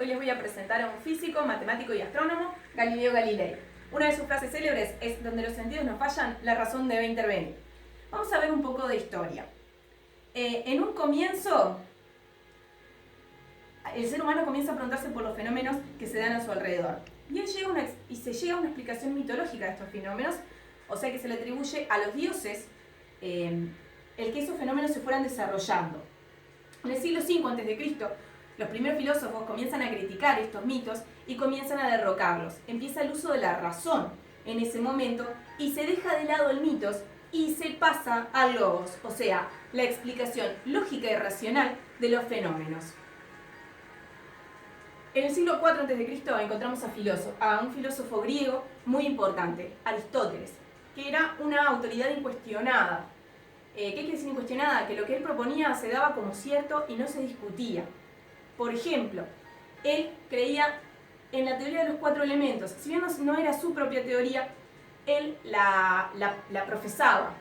Hoy les voy a presentar a un físico, matemático y astrónomo, Galileo Galilei. Una de sus frases célebres es: donde los sentidos nos fallan, la razón debe intervenir. Vamos a ver un poco de historia. En un comienzo, el ser humano comienza a preguntarse por los fenómenos que se dan a su alrededor. Y se llega a una explicación mitológica de estos fenómenos, o sea que se le atribuye a los dioses el que esos fenómenos se fueran desarrollando. En el siglo V a.C., los primeros filósofos comienzan a criticar estos mitos y comienzan a derrocarlos. Empieza el uso de la razón en ese momento y se deja de lado el mitos y se pasa al logos, o sea, la explicación lógica y racional de los fenómenos. En el siglo IV a.C. encontramos a un filósofo griego muy importante, Aristóteles, que era una autoridad incuestionada. ¿Qué quiere decir incuestionada? Que lo que él proponía se daba como cierto y no se discutía. Por ejemplo, él creía en la teoría de los 4 elementos. Si bien no era su propia teoría, él la profesaba.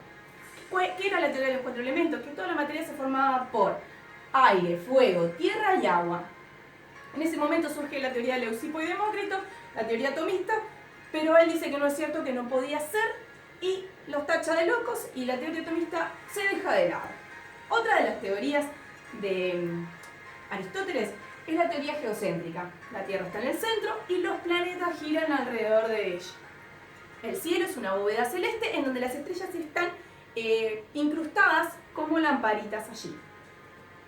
¿Qué era la teoría de los 4 elementos? Que toda la materia se formaba por aire, fuego, tierra y agua. En ese momento surge la teoría de Leucipo y Demócrito, la teoría atomista, pero él dice que no es cierto, que no podía ser, y los tacha de locos y la teoría atomista se deja de lado. Otra de las teorías de Aristóteles es la teoría geocéntrica. La Tierra está en el centro y los planetas giran alrededor de ella. El cielo es una bóveda celeste en donde las estrellas están incrustadas como lamparitas allí.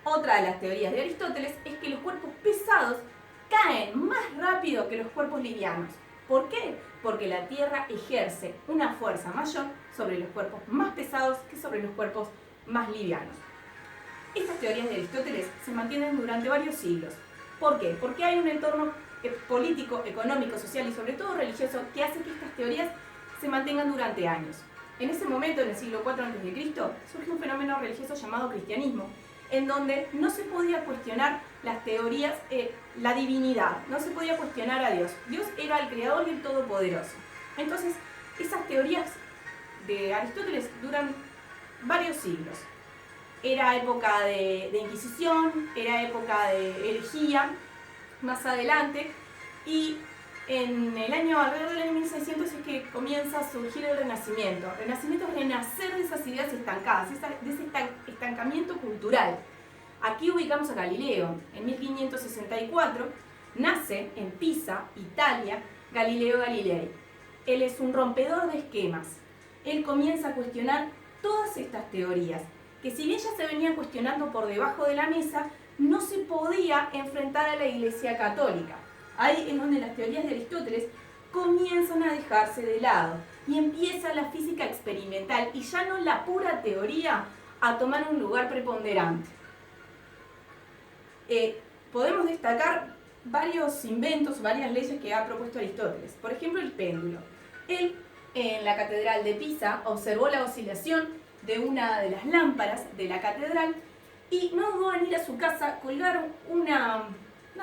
Otra de las teorías de Aristóteles es que los cuerpos pesados caen más rápido que los cuerpos livianos. ¿Por qué? Porque la Tierra ejerce una fuerza mayor sobre los cuerpos más pesados que sobre los cuerpos más livianos. Estas teorías de Aristóteles se mantienen durante varios siglos. ¿Por qué? Porque hay un entorno político, económico, social y sobre todo religioso que hace que estas teorías se mantengan durante años. En ese momento, en el siglo IV a.C., surge un fenómeno religioso llamado cristianismo, en donde no se podía cuestionar las teorías, la divinidad, no se podía cuestionar a Dios. Dios era el creador y el todopoderoso. Entonces, esas teorías de Aristóteles duran varios siglos. Era época de Inquisición, era época de herejía, más adelante, y en el año, alrededor del año 1600 es que comienza a surgir el Renacimiento. El Renacimiento es renacer de esas ideas estancadas, de ese estancamiento cultural. Aquí ubicamos a Galileo. En 1564 nace en Pisa, Italia, Galileo Galilei. Él es un rompedor de esquemas. Él comienza a cuestionar todas estas teorías, que si bien ya se venían cuestionando por debajo de la mesa, no se podía enfrentar a la Iglesia Católica. Ahí es donde las teorías de Aristóteles comienzan a dejarse de lado y empieza la física experimental y ya no la pura teoría a tomar un lugar preponderante. Podemos destacar varios inventos, varias leyes que ha propuesto Aristóteles. Por ejemplo, el péndulo. Él, en la catedral de Pisa, observó la oscilación de una de las lámparas de la catedral y no dudó en ir a su casa, colgar una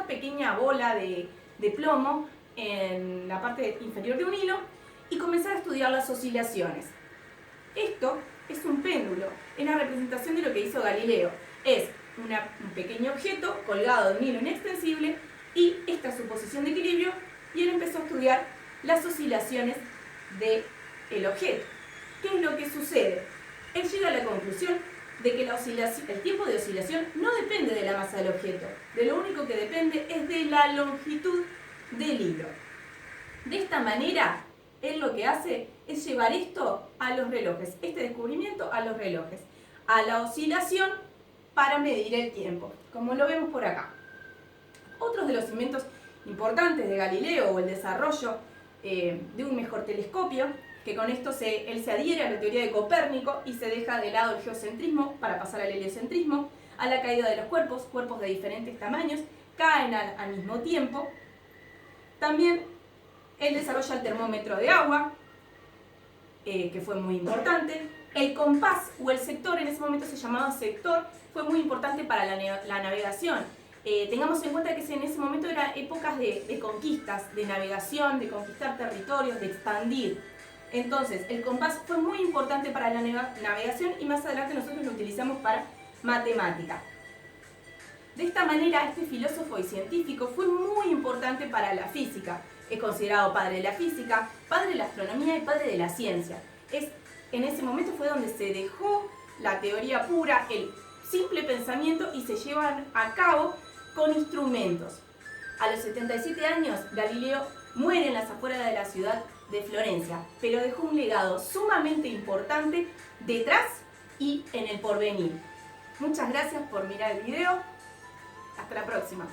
pequeña bola de plomo en la parte inferior de un hilo y comenzar a estudiar las oscilaciones. Esto es un péndulo, es la representación de lo que hizo Galileo. Es un pequeño objeto colgado de un hilo inextensible y esta es su posición de equilibrio, y él empezó a estudiar las oscilaciones del objeto. ¿Qué es lo que sucede? Él llega a la conclusión de que el tiempo de oscilación no depende de la masa del objeto, de lo único que depende es de la longitud del hilo. De esta manera, él lo que hace es llevar esto a los relojes, este descubrimiento a los relojes, a la oscilación para medir el tiempo, como lo vemos por acá. Otros de los inventos importantes de Galileo, o el desarrollo de un mejor telescopio, que con esto él se adhiere a la teoría de Copérnico y se deja de lado el geocentrismo para pasar al heliocentrismo, a la caída de los cuerpos de diferentes tamaños, caen al mismo tiempo. También él desarrolla el termómetro de agua, que fue muy importante. El compás o el sector, en ese momento se llamaba sector, fue muy importante para la navegación. Tengamos en cuenta que en ese momento eran épocas de conquistas, de navegación, de conquistar territorios, de expandir. Entonces, el compás fue muy importante para la navegación y más adelante nosotros lo utilizamos para matemática. De esta manera, este filósofo y científico fue muy importante para la física. Es considerado padre de la física, padre de la astronomía y padre de la ciencia. En ese momento fue donde se dejó la teoría pura, el simple pensamiento, y se llevan a cabo con instrumentos. A los 77 años, Galileo muere en las afueras de la ciudad de Florencia, pero dejó un legado sumamente importante detrás y en el porvenir. Muchas gracias por mirar el video. Hasta la próxima.